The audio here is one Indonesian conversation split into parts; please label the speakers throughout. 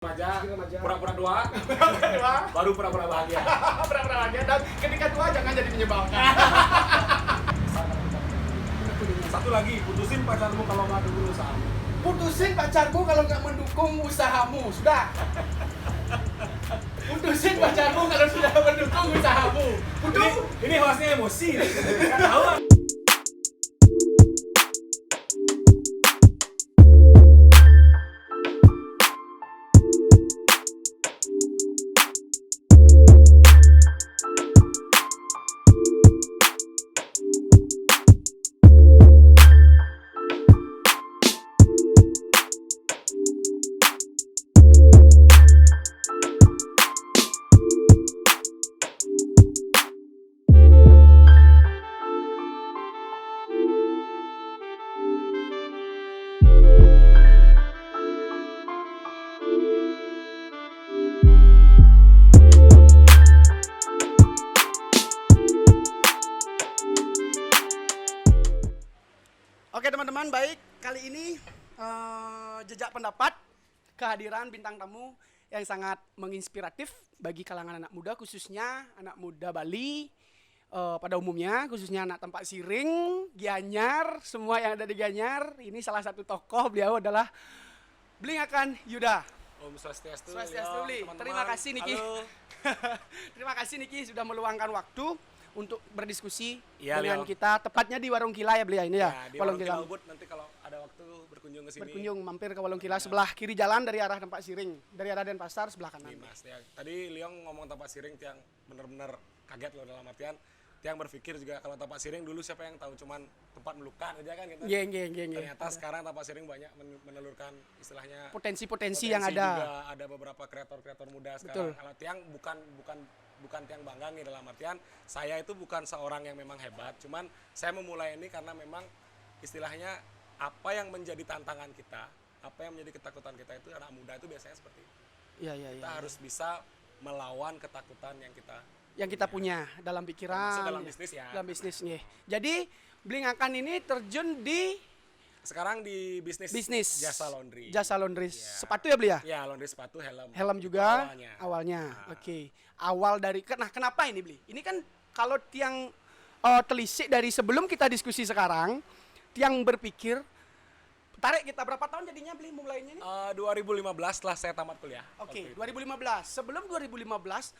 Speaker 1: Remaja, pura-pura tua,
Speaker 2: Pura-pura
Speaker 1: baru pura-pura bahagia.
Speaker 2: pura-pura bahagia dan ketika tua jangan jadi menyebalkan.
Speaker 1: Satu lagi, putusin pacarmu kalau nggak dukung usahamu.
Speaker 2: Putusin pacarmu kalau nggak mendukung usahamu, sudah. Putusin pacarmu kalau sudah mendukung usahamu.
Speaker 1: Ini hostnya emosi. Kan tahu.
Speaker 2: Oke teman-teman, baik. Kali ini jejak pendapat kehadiran bintang tamu yang sangat menginspiratif bagi kalangan anak muda, khususnya anak muda Bali pada umumnya, khususnya anak Tampak Siring, Gianyar, semua yang ada di Gianyar. Ini salah satu tokoh, beliau adalah Blingakan Yuda.
Speaker 1: Om Swastiastu.
Speaker 2: Swastiastu, Bli.
Speaker 1: Teman-teman.
Speaker 2: Terima kasih Niki.
Speaker 1: Halo.
Speaker 2: Terima kasih Niki sudah meluangkan waktu untuk berdiskusi
Speaker 1: Iya,
Speaker 2: dengan
Speaker 1: Leo.
Speaker 2: kita, tepatnya di Warung Kila ya beliau ini ya.
Speaker 1: Ya, di Warung Kila Ubud nanti kalau ada waktu berkunjung ke sini.
Speaker 2: Berkunjung mampir ke Warung Kila sebelah kiri jalan dari arah Tampak Siring, dari arah Denpasar sebelah kanan.
Speaker 1: Nih, Mas, ya. Tadi Liong ngomong Tampak Siring, Tiang bener-bener kaget loh dalam artian. Tiang berpikir juga kalau Tampak Siring dulu siapa yang tahu, cuman tempat melukan aja kan gitu.
Speaker 2: Nggih.
Speaker 1: Ternyata sekarang Tampak Siring banyak menelurkan istilahnya
Speaker 2: Potensi-potensi yang
Speaker 1: juga
Speaker 2: ada.
Speaker 1: ada beberapa kreator-kreator muda sekarang.
Speaker 2: Betul.
Speaker 1: Kalau Tiang bukan Tiang bangga nih, dalam artian saya itu bukan seorang yang memang hebat, cuman saya memulai ini karena memang istilahnya apa yang menjadi tantangan kita, apa yang menjadi ketakutan kita itu anak muda itu biasanya seperti itu.
Speaker 2: Iya.
Speaker 1: Kita harus bisa melawan ketakutan yang kita
Speaker 2: punya dalam pikiran.
Speaker 1: Termasuk dalam bisnis ya.
Speaker 2: Dalam bisnis nggih. Jadi Blingakan ini terjun di
Speaker 1: Sekarang di bisnis jasa laundry.
Speaker 2: Jasa laundry.
Speaker 1: Iya.
Speaker 2: Sepatu ya beli ya?
Speaker 1: Ya, laundry sepatu, helm.
Speaker 2: Helm juga
Speaker 1: Awalnya.
Speaker 2: awalnya. Oke. Awal dari kenapa ini beli? Ini kan kalau Tiang telisik dari sebelum kita diskusi sekarang, Tiang berpikir tarik kita berapa tahun jadinya beli mulainya ini?
Speaker 1: 2015 setelah saya tamat kuliah.
Speaker 2: Oke, 2015. Sebelum 2015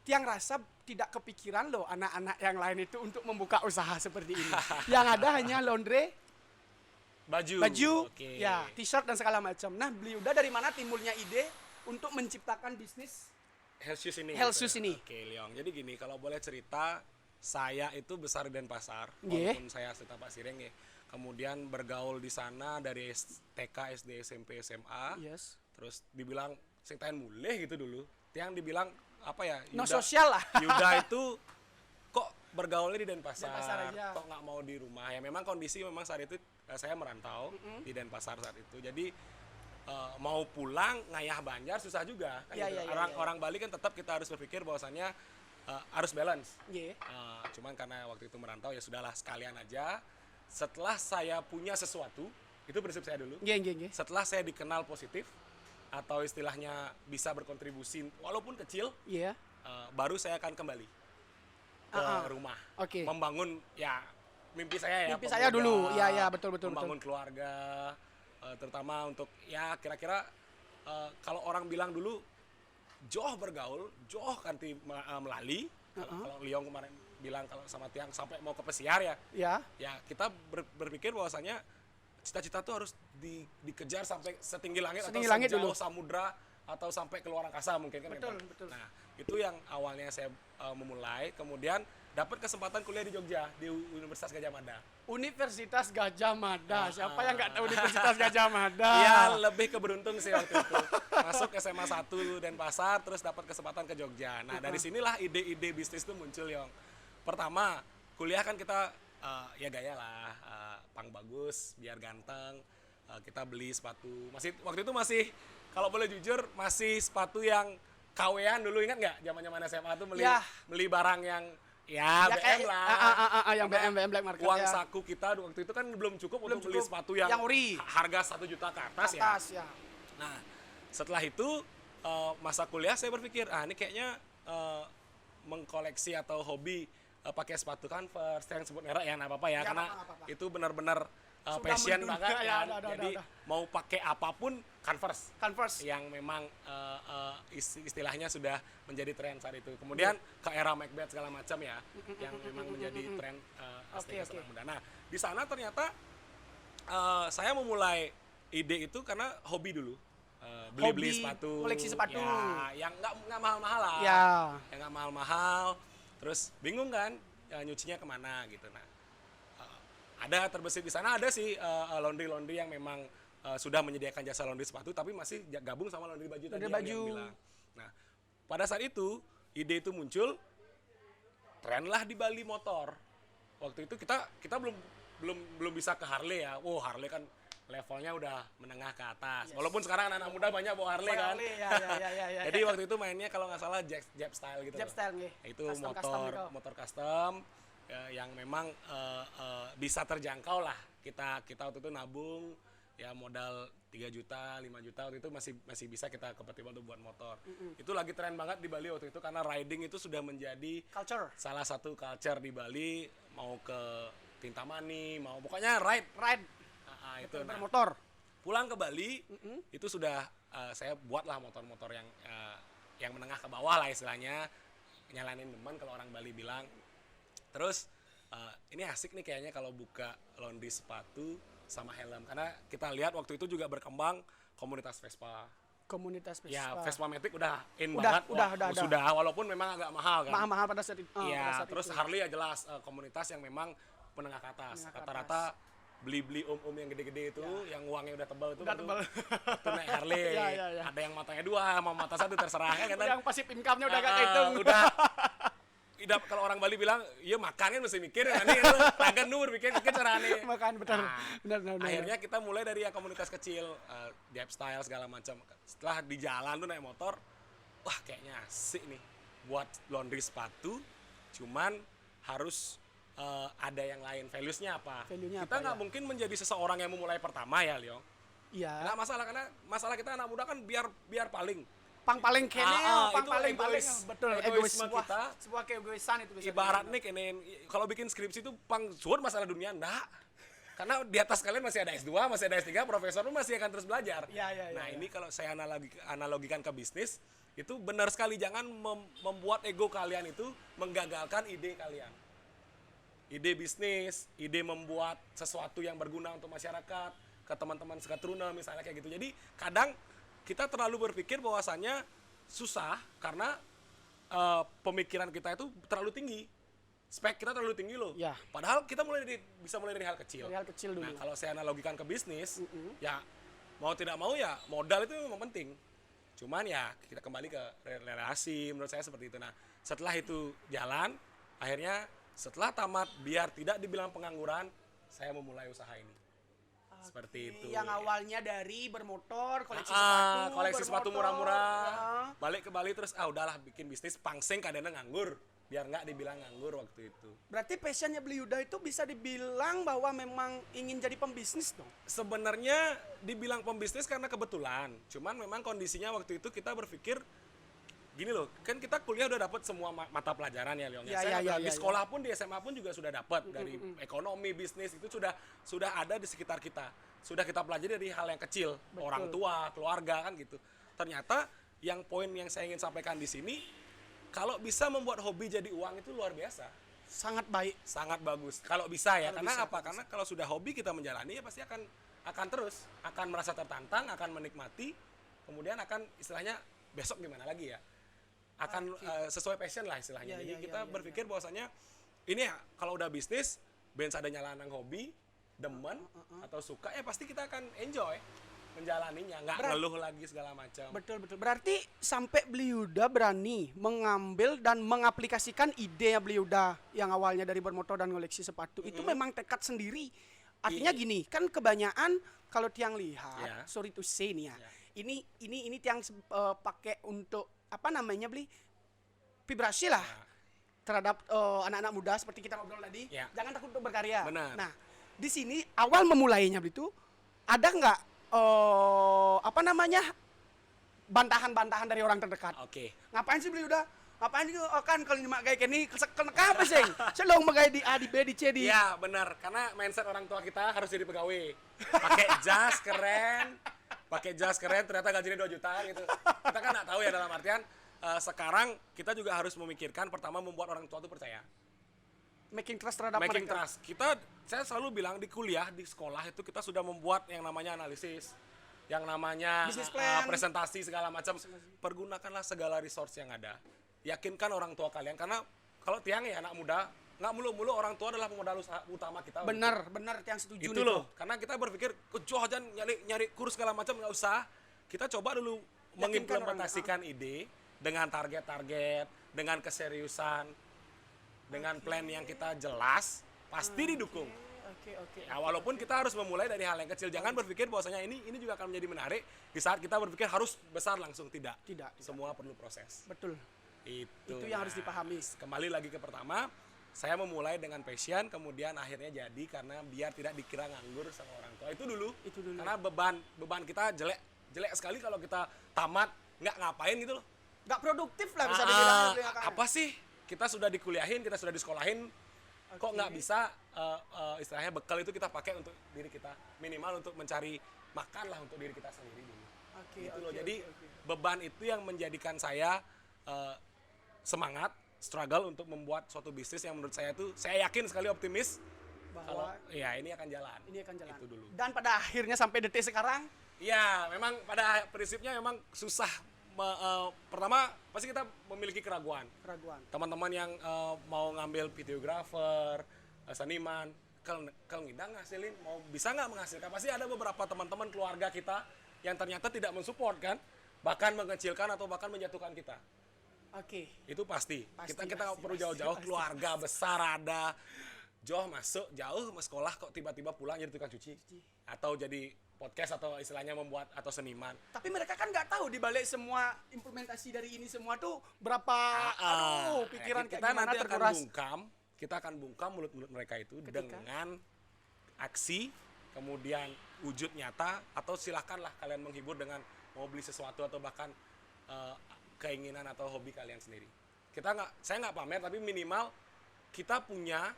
Speaker 2: Tiang rasa tidak kepikiran loh anak-anak yang lain itu untuk membuka usaha seperti ini. Yang ada hanya laundry, baju,
Speaker 1: Oke.
Speaker 2: ya, t-shirt dan segala macam. Nah, beli udah dari mana timbulnya ide untuk menciptakan bisnis
Speaker 1: Health shoes ini.
Speaker 2: Health shoes ini.
Speaker 1: Oke, Liong. Jadi gini, kalau boleh cerita, saya itu besar di Denpasar,
Speaker 2: Nggih.
Speaker 1: walaupun saya asli Tampak Siring ya. Kemudian bergaul di sana dari TK, SD, SMP, SMA.
Speaker 2: Yes.
Speaker 1: Terus dibilang sing tahan mulih gitu dulu. Tiang dibilang apa ya?
Speaker 2: No sosial lah.
Speaker 1: Yuda itu kok bergaulnya di Denpasar,
Speaker 2: aja.
Speaker 1: kok nggak mau di rumah. Ya memang kondisi memang saat itu saya merantau di Denpasar saat itu. Jadi mau pulang ngayah Banjar susah juga kan
Speaker 2: Iya,
Speaker 1: gitu.
Speaker 2: iya,
Speaker 1: Orang Bali kan tetap kita harus berpikir bahwasannya harus balance.
Speaker 2: Nggih.
Speaker 1: Cuman karena waktu itu merantau ya sudahlah sekalian aja. Setelah saya punya sesuatu, itu prinsip saya dulu.
Speaker 2: Nggih.
Speaker 1: Setelah saya dikenal positif atau istilahnya bisa berkontribusi walaupun kecil,
Speaker 2: Iya.
Speaker 1: baru saya akan kembali ke rumah.
Speaker 2: Oke.
Speaker 1: Membangun ya mimpi saya ya.
Speaker 2: Mimpi saya dulu. Iya, betul.
Speaker 1: Membangun keluarga, terutama untuk ya kira-kira kalau orang bilang dulu joh bergaul, joh kanti melali. Kalau Liong kemarin bilang kalau sama Tiang sampai mau ke pesiar ya.
Speaker 2: Ya.
Speaker 1: Ya kita berpikir bahwasanya cita-cita tuh harus dikejar sampai setinggi langit
Speaker 2: Setinggi
Speaker 1: atau
Speaker 2: langit
Speaker 1: sejauh
Speaker 2: dulu.
Speaker 1: samudra atau sampai ke luar angkasa mungkin kan.
Speaker 2: Betul.
Speaker 1: Nah, itu yang awalnya saya memulai, kemudian dapat kesempatan kuliah di Jogja di Universitas Gadjah Mada.
Speaker 2: Universitas Gadjah Mada. Siapa yang nggak tahu Universitas Gadjah Mada?
Speaker 1: Iya, lebih keberuntung sih waktu itu. Masuk SMA 1 Denpasar, terus dapat kesempatan ke Jogja. Nah, dari sinilah ide-ide bisnis itu muncul, Yong. Pertama, kuliah kan kita ya gaya lah, pang bagus, biar ganteng. Kita beli sepatu. Waktu itu masih kalau boleh jujur masih sepatu yang KW-an dulu, ingat nggak? Zaman-zaman SMA tuh beli barang yang ya BM lah.
Speaker 2: Yang BM Black Market.
Speaker 1: Uang saku kita waktu itu kan belum cukup untuk beli sepatu yang
Speaker 2: ori.
Speaker 1: harga 1 juta ke atas ya.
Speaker 2: Ya.
Speaker 1: Nah, setelah itu masa kuliah saya berpikir, ini kayaknya mengkoleksi atau hobi pakai sepatu Converse, yang sebut merek ya, nggak apa-apa ya,
Speaker 2: Nggak
Speaker 1: karena
Speaker 2: apa-apa.
Speaker 1: itu benar-benar
Speaker 2: Sudah
Speaker 1: passion
Speaker 2: mendunia,
Speaker 1: banget
Speaker 2: ya,
Speaker 1: kan.
Speaker 2: udah,
Speaker 1: Jadi mau pakai apapun Converse yang memang istilahnya sudah menjadi tren saat itu. Kemudian ke era Macbeth segala macam ya, yang memang menjadi tren anak muda. Nah, di sana ternyata saya memulai ide itu karena hobi dulu. Beli-beli sepatu.
Speaker 2: Koleksi sepatu.
Speaker 1: Ya, yang nggak mahal-mahal lah.
Speaker 2: Ya.
Speaker 1: Yang nggak mahal-mahal. Terus bingung kan, nyucinya kemana gitu. Nah, ada terbesit di sana, ada sih laundry yang memang sudah menyediakan jasa laundry sepatu, tapi masih gabung sama laundry baju tadi yang bilang. Nah, pada saat itu ide itu muncul, tren lah di Bali motor. Waktu itu kita belum bisa ke Harley ya. Harley kan levelnya udah menengah ke atas. Walaupun sekarang anak-anak muda banyak bawa Harley kan.
Speaker 2: Ya.
Speaker 1: Jadi waktu itu mainnya kalau nggak salah Jap Style gitu.
Speaker 2: Jap Style nggih.
Speaker 1: Itu
Speaker 2: Custom
Speaker 1: motor custom yang memang bisa terjangkau lah. Kita waktu itu nabung ya modal 3 juta, 5 juta waktu itu masih bisa kita kompatibel untuk buat motor. Itu lagi tren banget di Bali waktu itu karena riding itu sudah menjadi salah satu culture di Bali, mau ke Kintamani, mau pokoknya ride. Itu
Speaker 2: bermotor.
Speaker 1: Pulang ke Bali itu sudah saya buatlah motor-motor yang menengah ke bawah lah istilahnya, nyalanin teman kalau orang Bali bilang. Terus ini asik nih kayaknya kalau buka laundry sepatu sama helm, karena kita lihat waktu itu juga berkembang komunitas Vespa. Ya, Vespa Matic udah in banget. Sudah, walaupun memang agak mahal kan.
Speaker 2: Mahal pada saat itu.
Speaker 1: Iya, terus Harley ya jelas komunitas yang memang menengah ke atas. Rata-rata beli yang gede-gede itu, yang uangnya udah tebal itu, itu naik Harley. Ada yang matanya 2 sama mata 1 terserah kan.
Speaker 2: Yang passive income-nya udah gak kehitung.
Speaker 1: Udah kalau orang Bali bilang, iya makan kan mesti mikir, ini tagan nur bikin caranya.
Speaker 2: Makan betul. Benar.
Speaker 1: Akhirnya kita mulai dari yang komunitas kecil, Jap Style segala macam. Setelah di jalan tuh naik motor, wah kayaknya asik nih buat laundry sepatu, cuman harus ada yang lain. Values-nya apa? Kita nggak mungkin menjadi seseorang yang memulai pertama ya, Leong.
Speaker 2: Iya.
Speaker 1: Nggak masalah, karena masalah kita anak muda kan biar paling
Speaker 2: paling betul,
Speaker 1: egoisme kita.
Speaker 2: Sebuah keegoisan itu bisa.
Speaker 1: Ibarat nih kalau bikin skripsi itu suatu masalah dunia enggak. Karena di atas kalian masih ada S2, masih ada S3, profesor lu masih akan terus belajar. Nah, ini kalau saya analogikan ke bisnis, itu benar sekali, jangan membuat ego kalian itu menggagalkan ide kalian. Ide bisnis, ide membuat sesuatu yang berguna untuk masyarakat, ke teman-teman sekatruna misalnya kayak gitu. Jadi kadang kita terlalu berpikir bahwasannya susah karena pemikiran kita itu terlalu tinggi. Spek kita terlalu tinggi loh.
Speaker 2: Ya.
Speaker 1: Padahal kita bisa mulai dari hal kecil.
Speaker 2: Dari hal kecil dulu.
Speaker 1: Nah, kalau saya analogikan ke bisnis, ya mau tidak mau ya modal itu memang penting. Cuman ya kita kembali ke relasi, menurut saya seperti itu. Nah, setelah itu jalan, akhirnya setelah tamat biar tidak dibilang pengangguran, saya memulai usaha ini. Seperti itu.
Speaker 2: Yang awalnya dari bermotor,
Speaker 1: koleksi sepatu murah-murah. Balik ke Bali terus udahlah bikin bisnis pangsing kadang nganggur. Biar nggak dibilang nganggur waktu itu.
Speaker 2: Berarti passionnya Beli Yuda itu bisa dibilang bahwa memang ingin jadi pembisnis dong?
Speaker 1: Sebenarnya dibilang pembisnis karena kebetulan. Cuman memang kondisinya waktu itu kita berpikir gini loh, kan kita kuliah udah dapat semua mata pelajaran ya, Leong. Di sekolah pun, di SMA pun juga sudah dapat dari ekonomi, bisnis itu sudah ada di sekitar kita. Sudah kita pelajari dari hal yang kecil, orang tua, keluarga kan gitu. Ternyata yang poin yang saya ingin sampaikan di sini, kalau bisa membuat hobi jadi uang itu luar biasa.
Speaker 2: Sangat baik,
Speaker 1: sangat bagus. Kalau bisa ya,
Speaker 2: kalau
Speaker 1: karena
Speaker 2: bisa,
Speaker 1: apa? Karena kalau sudah hobi kita menjalani ya pasti akan terus, akan merasa tertantang, akan menikmati, kemudian akan istilahnya besok gimana lagi ya? Akan sesuai passion lah istilahnya. Jadi kita berpikir bahwasanya ini ya kalau udah bisnis, bensa ada nyala nang hobi, demen atau suka ya pasti kita akan enjoy menjalaninya, nggak ngeluh lagi segala macam.
Speaker 2: Betul. Berarti sampai Beli Yuda berani mengambil dan mengaplikasikan ide Beli Yuda yang awalnya dari bermotor dan koleksi sepatu itu memang tekad sendiri. Artinya gini, kan kebanyakan kalau tiang lihat, sorry to say nih ya, ini tiang pakai untuk apa namanya Beli vibrasi lah terhadap anak-anak muda seperti kita ngobrol tadi. Jangan takut untuk berkarya.
Speaker 1: Benar.
Speaker 2: Nah, di sini awal memulainya Beli itu ada nggak apa namanya bantahan-bantahan dari orang terdekat.
Speaker 1: Oke.
Speaker 2: Ngapain sih beli udah? Ngapain sih kan kalau nyimak kayak gini kenapa sih? Celong magai di A di B di C di.
Speaker 1: Iya, benar. Karena mindset orang tua kita harus jadi pegawai. Pakai jas keren, ternyata gajinya 2 juta gitu. Kita kan nggak tahu ya, dalam artian sekarang kita juga harus memikirkan pertama membuat orang tua itu percaya.
Speaker 2: Making trust terhadap
Speaker 1: Making
Speaker 2: mereka.
Speaker 1: trust. Saya selalu bilang di kuliah, di sekolah itu kita sudah membuat yang namanya analisis, yang namanya
Speaker 2: Business plan.
Speaker 1: presentasi segala macam. Pergunakanlah segala resource yang ada. Yakinkan orang tua kalian, karena kalau tiang ya anak muda, nggak mulu-mulu orang tua adalah pemodal utama kita.
Speaker 2: Benar yang setuju
Speaker 1: Itu loh, karena kita berpikir kejoh aja nyari kurs segala macam, nggak usah. Kita coba dulu mengimplementasikan ide dengan target-target, dengan keseriusan, dengan plan yang kita jelas, pasti didukung.
Speaker 2: Oke.
Speaker 1: Ya, walaupun kita harus memulai dari hal yang kecil, jangan berpikir bahwasanya ini juga akan menjadi menarik di saat kita berpikir harus besar langsung. Tidak. Semua perlu proses.
Speaker 2: Betul.
Speaker 1: Itu
Speaker 2: yang harus dipahami.
Speaker 1: Kembali lagi ke pertama, saya memulai dengan passion, kemudian akhirnya jadi karena biar tidak dikira nganggur sama orang tua. Itu dulu. Karena beban kita jelek sekali kalau kita tamat nggak ngapain gitu loh.
Speaker 2: Nggak produktif lah bisa dibilang.
Speaker 1: Apa sih? Kita sudah dikuliahin, kita sudah disekolahin, kok nggak bisa istilahnya bekal itu kita pakai untuk diri kita, minimal untuk mencari makan lah untuk diri kita sendiri dulu. Gitu loh. Jadi beban itu yang menjadikan saya semangat, struggle untuk membuat suatu bisnis yang menurut saya itu, saya yakin sekali optimis bahwa ya ini akan jalan. Itu dulu.
Speaker 2: Dan pada akhirnya sampai detik sekarang,
Speaker 1: ya memang pada prinsipnya memang susah. Pertama pasti kita memiliki keraguan. Teman-teman yang mau ngambil videografer, seniman, kalau ngidang ngasilin, mau bisa nggak menghasilkan? Pasti ada beberapa teman-teman keluarga kita yang ternyata tidak mensupport kan, bahkan mengecilkan atau bahkan menjatuhkan kita. Itu pasti. Kita perlu jauh-jauh, keluarga besar ada. Masuk jauh sekolah kok tiba-tiba pulang jadi tukang cuci atau jadi podcast atau istilahnya membuat atau seniman.
Speaker 2: Tapi mereka kan nggak tahu di balik semua implementasi dari ini semua tuh berapa pikiran
Speaker 1: kita
Speaker 2: kayak gimana
Speaker 1: nanti
Speaker 2: terkuras.
Speaker 1: Kita akan bungkam mulut-mulut mereka itu dengan aksi, kemudian wujud nyata, atau silahkanlah kalian menghibur dengan mau beli sesuatu atau bahkan keinginan atau hobi kalian sendiri. Saya nggak pamer, tapi minimal kita punya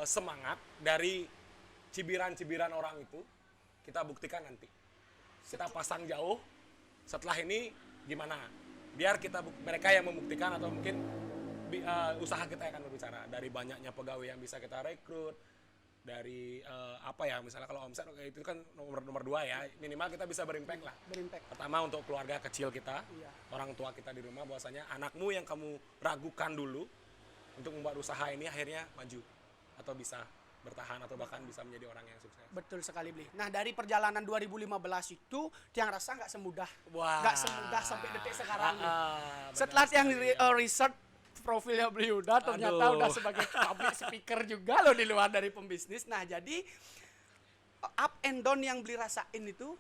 Speaker 1: semangat dari cibiran-cibiran orang itu, kita buktikan nanti. Kita pasang jauh, setelah ini gimana? Biar mereka yang membuktikan, atau mungkin usaha kita akan berbicara. Dari banyaknya pegawai yang bisa kita rekrut, dari misalnya kalau omset itu kan nomor 2 ya, minimal kita bisa berimpact lah. Pertama untuk keluarga kecil kita, orang tua kita di rumah, bahwasanya anakmu yang kamu ragukan dulu untuk membuat usaha ini akhirnya maju atau bisa bertahan atau bahkan bisa menjadi orang yang sukses.
Speaker 2: Betul sekali, Bli. Nah, dari perjalanan 2015 itu Tiang rasa nggak semudah sampai detik sekarang nih. Setelah Tiang research profilnya Bli Yuda, ternyata udah sebagai public speaker juga loh di luar dari pembisnis. Nah, jadi up and down yang Bli rasain itu,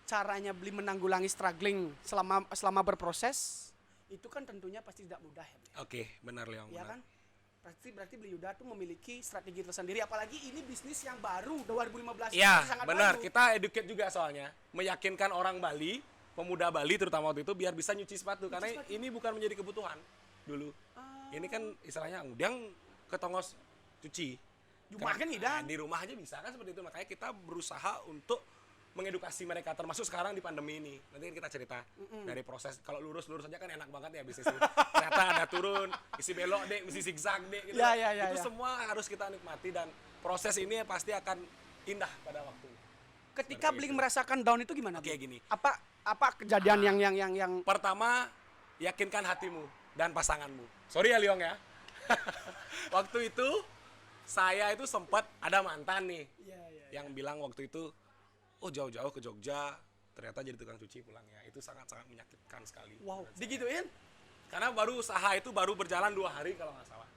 Speaker 2: caranya Bli menanggulangi struggling selama berproses, itu kan tentunya pasti tidak mudah ya, Bli.
Speaker 1: Oke, benar Leong.
Speaker 2: Ya kan? Berarti Bli Yuda tuh memiliki strategi tersendiri, apalagi ini bisnis yang baru 2015.
Speaker 1: Iya,
Speaker 2: sangat
Speaker 1: benar.
Speaker 2: baru.
Speaker 1: Kita educate juga soalnya, meyakinkan orang Bali, pemuda Bali terutama waktu itu, biar bisa nyuci sepatu, karena ini bukan menjadi kebutuhan dulu. Ini kan istilahnya udang ketongos cuci.
Speaker 2: Cuma kan
Speaker 1: di rumah aja bisa kan seperti itu. Makanya kita berusaha untuk mengedukasi mereka, termasuk sekarang di pandemi ini. Nanti kita cerita dari proses. Kalau lurus aja kan enak banget ya bisnis ini. Ternyata ada turun, isi belok deh, isi zigzag deh gitu. Itu semua harus kita nikmati, dan proses ini pasti akan indah pada waktu.
Speaker 2: Ketika Bling merasakan down itu gimana?
Speaker 1: Kayak gini.
Speaker 2: Apa kejadian yang
Speaker 1: Pertama, yakinkan hatimu dan pasanganmu. Sorry ya Liong ya. Waktu itu saya itu sempat ada mantan nih yang bilang waktu itu, oh jauh-jauh ke Jogja, ternyata jadi tukang cuci pulangnya. Itu sangat-sangat menyakitkan sekali.
Speaker 2: Wow, digituin?
Speaker 1: Karena usaha itu baru berjalan 2 hari kalau nggak salah.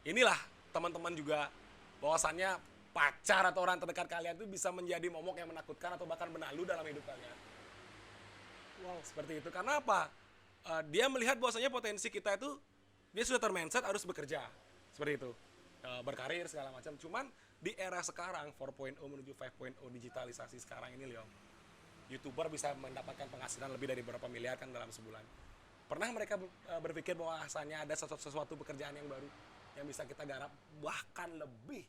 Speaker 1: Inilah teman-teman juga, bahwasannya pacar atau orang terdekat kalian itu bisa menjadi momok yang menakutkan atau bahkan benalu dalam hidup kalian. Wow, seperti itu. Karena apa? Dia melihat bahwasanya potensi kita itu, dia sudah termindset harus bekerja. Seperti itu. Berkarir segala macam. Cuman di era sekarang 4.0 menuju 5.0 digitalisasi sekarang ini, Leong, YouTuber bisa mendapatkan penghasilan lebih dari beberapa miliar kan dalam sebulan. Pernah mereka berpikir bahwasannya ada sesuatu pekerjaan yang baru yang bisa kita garap bahkan lebih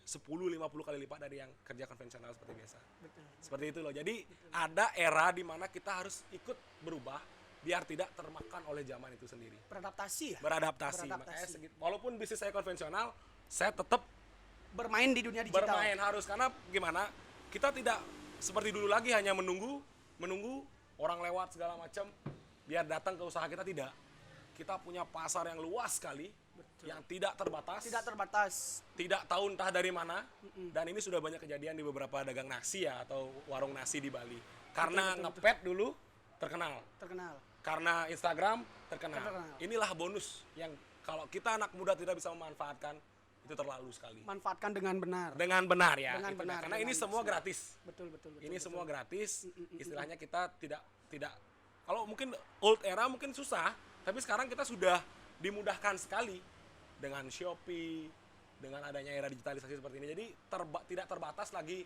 Speaker 1: 10-50 kali lipat dari yang kerja konvensional seperti biasa.
Speaker 2: Betul.
Speaker 1: Seperti itu loh. Jadi ada era di mana kita harus ikut berubah biar tidak termakan oleh zaman itu sendiri.
Speaker 2: Beradaptasi ya?
Speaker 1: Beradaptasi. Makanya walaupun bisnis saya konvensional, saya tetap
Speaker 2: Bermain di dunia digital.
Speaker 1: bermain harus, karena gimana? Kita tidak seperti dulu lagi hanya menunggu orang lewat segala macam biar datang ke usaha kita, tidak. Kita punya pasar yang luas sekali. Betul. Yang tidak terbatas.
Speaker 2: Tidak terbatas.
Speaker 1: Tidak tahu entah dari mana. Dan ini sudah banyak kejadian di beberapa dagang nasi ya atau warung nasi di Bali. Karena ngepet dulu terkenal. Karena Instagram terkenal. Inilah bonus yang kalau kita anak muda tidak bisa memanfaatkan, itu terlalu sekali.
Speaker 2: Manfaatkan dengan benar.
Speaker 1: Dengan benar ya.
Speaker 2: Dengan benar.
Speaker 1: Karena ini semua gratis.
Speaker 2: Betul.
Speaker 1: Ini semua gratis. Istilahnya kita tidak kalau mungkin old era mungkin susah, tapi sekarang kita sudah dimudahkan sekali dengan Shopee, dengan adanya era digitalisasi seperti ini. Jadi tidak terbatas lagi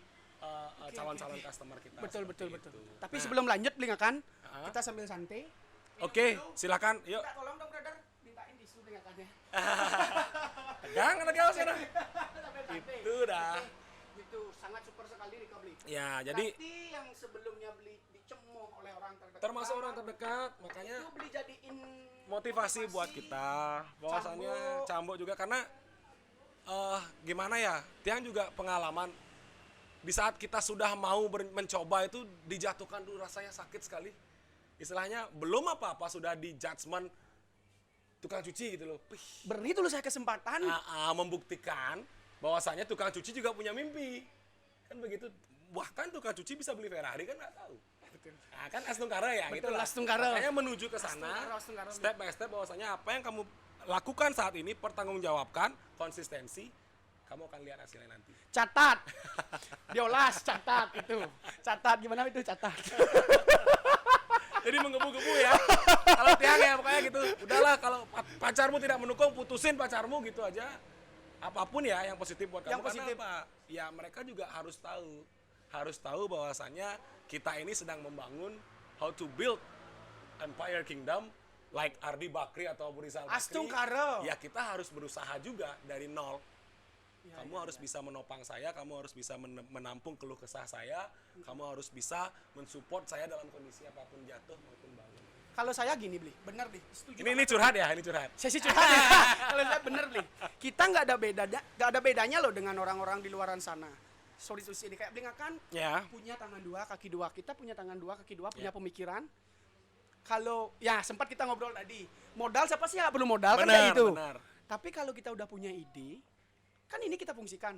Speaker 1: calon-calon customer kita.
Speaker 2: Betul.
Speaker 1: Itu.
Speaker 2: Tapi sebelum lanjut Blingakan, kita sambil santai.
Speaker 1: Oke, silakan. Yuk.
Speaker 2: Minta tolong dong brother, mintain tisu Blingakannya.
Speaker 1: Tegang anak jauh sana. Itu dah.
Speaker 2: Itu sangat super sekali Rika beli.
Speaker 1: Ya, jadi
Speaker 2: Berarti yang sebelumnya beli dicemooh oleh orang terdekat.
Speaker 1: termasuk orang terdekat, makanya
Speaker 2: Itu beli jadiin
Speaker 1: motivasi buat kita. Bahwasannya Cambuk juga karena gimana ya? Tiang juga pengalaman di saat kita sudah mau mencoba itu dijatuhkan dulu, rasanya sakit sekali. Istilahnya belum apa-apa sudah di judgement tukang cuci gitu loh.
Speaker 2: Beri dulu saya kesempatan.
Speaker 1: Membuktikan bahwasanya tukang cuci juga punya mimpi. Kan begitu. Bahkan tukang cuci bisa beli Ferrari kan nggak tahu. Nah, kan Astungkara ya
Speaker 2: Betul,
Speaker 1: gitu lah.
Speaker 2: Astungkara.
Speaker 1: Makanya menuju ke sana
Speaker 2: Astungkara.
Speaker 1: step by step bahwasanya apa yang kamu lakukan saat ini pertanggungjawabkan, konsistensi, kamu akan lihat hasilnya nanti.
Speaker 2: Catat. Diolas, catat itu. Catat gimana itu catat.
Speaker 1: Jadi menggebu-gebu ya. Kalau Tiang ya pokoknya gitu. Udahlah kalau pacarmu tidak mendukung, putusin pacarmu gitu aja. Apapun ya yang positif buat kamu.
Speaker 2: Yang positif.
Speaker 1: Karena apa? Ya mereka juga harus tahu bahwasannya kita ini sedang membangun how to build empire kingdom like Ardi Bakri atau Abu Rizal Bakri.
Speaker 2: Astungkara.
Speaker 1: Ya kita harus berusaha juga dari nol. Kamu harus bisa menopang saya, kamu harus bisa menampung keluh kesah saya, kamu harus bisa mensupport saya dalam kondisi apapun jatuh maupun bangun.
Speaker 2: Kalau saya gini beli, bener beli. Setuju.
Speaker 1: Ini curhat ya, ini curhat.
Speaker 2: Sesi curhat ya. Kalau saya bener beli. Kita nggak ada bedanya loh dengan orang-orang di luaran sana. Sorry ini kayak Blingakan
Speaker 1: Ya.
Speaker 2: punya tangan dua, kaki dua. Kita punya tangan dua, kaki dua, punya pemikiran. Kalau ya sempat kita ngobrol tadi, modal siapa sih nggak perlu modal kan kayak gitu.
Speaker 1: Benar.
Speaker 2: Tapi kalau kita udah punya ide, kan ini kita fungsikan.